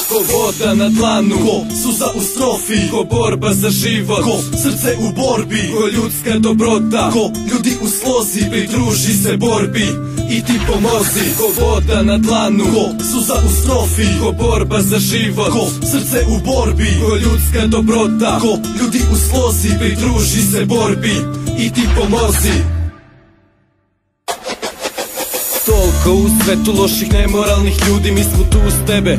Ko voda na dlanu, ko suza u strofi, ko borba za život, ko srce u borbi, ko ljudska dobrota, ko ljudi u slozi, pridruži se borbi i ti pomozi. Ko voda na dlanu, ko suza u strofi, ko borba za život, ko srce u borbi, ko ljudska dobrota, ko ljudi u slozi, pridruži se borbi i ti pomozi. Toliko u svetu loših nemoralnih ljudi, mi smo tu uz tebe.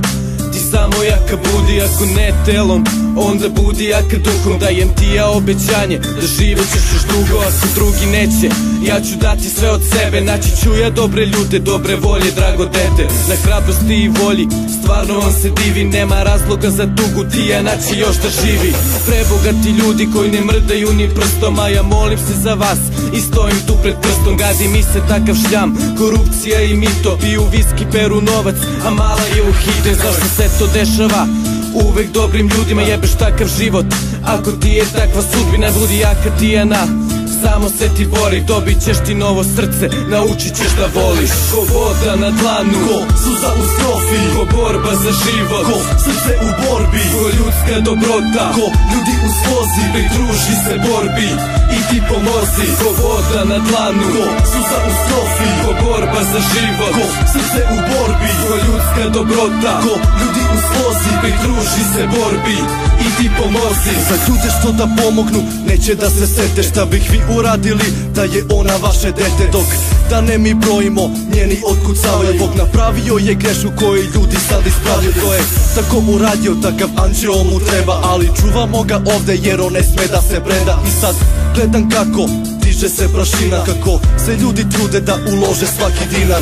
Ti samo jaka budi, ako ne telom, onda budi jaka duhom. Dajem ti ja obećanje da živjet ćeš još dugo, ako drugi neće, ja ću dati sve od sebe. Naći ću ja dobre ljude, dobre volje, drago dete. Na hrabrosti i volji, stvarno on se divi. Nema razloga za tugu, ti ja naći još da živi. Prebogati ljudi koji ne mrdaju ni prstom, a ja molim se za vas i stojim tu pred prstom. Gadi mi se takav šljam, korupcija i mito, piju viski, peru novac, a mala je u hite. Zašto se to dešava? Uvek dobrim ljudima jebeš takav život. Ako ti je takva sudbina, budi jaka Tijana. Samo se ti bori, dobit ćeš ti novo srce, naučit ćeš da voliš. Ko voda na dlanu, ko suza u strofi, ko borba za život, ko srce u borbi, ko ljudska dobrota, ko ljudi u slozi, pridruži se borbi i ti pomozi. Ko voda na dlanu, ko suza u strofi, ko borba za život, ko srce u borbi, ko ljudska dobrota, ko ljudi u slozi, pridruži se borbi i ti pomozi. Za ljude što da pomognu, neće da se sete šta bih vi uradili da je ona vaše dete. Dok da ne mi brojimo, njeni otkucavaju. Bog napravio je grešku koju ljudi sad ispravljaju. To je tako uradio, takav anđeo mu treba, ali čuvamo ga ovde jer on ne sme da se preda. I sad gledam kako diže se prašina, kako se ljudi trude da ulože svaki dinar.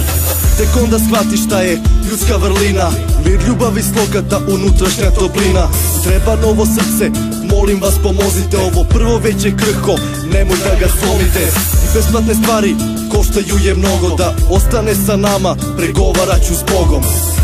Tek onda shvati šta je ljudska vrlina, mir, ljubav i sloga, ta unutrašnja toplina. Treba novo srce, molim vas pomozite. Ovo prvo već je krhko, nemoj da ga slomite. Besplatne stvari koštaju je mnogo, da ostane sa nama, pregovarat ću s Bogom.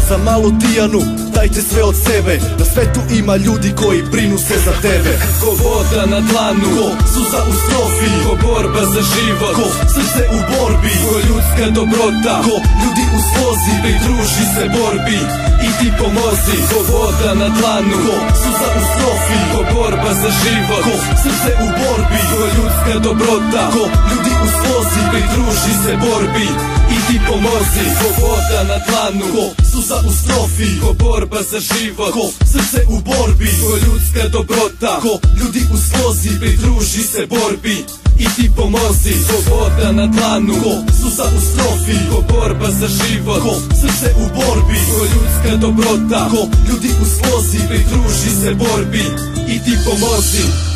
Za malu Tijanu dajte sve od sebe, na svetu ima ljudi koji brinu se za tebe. Ko voda na dlanu, ko suza u strofi, ko borba za život, ko srce u borbi, ko ljudska dobrota, ko ljudi u slozi, pridruži se borbi i ti pomozi. Ko voda na dlanu, ko suza u strofi, ko borba za život, ko srce u borbi, ko ljudska dobrota, ko ljudi u slozi, pridruži se borbi i ti pomozi. Ko voda na dlanu, ko suza u strofi, ko borba za život, ko srce u borbi, ko ljudska dobrota, ko ljudi u slozi, pridruži se borbi i ti pomozi. Ko voda na dlanu, ko suza u strofi, ko borba za život, ko srce u borbi, ko ljudska dobrota, ko ljudi u slozi, pridruži se borbi i ti pomozi.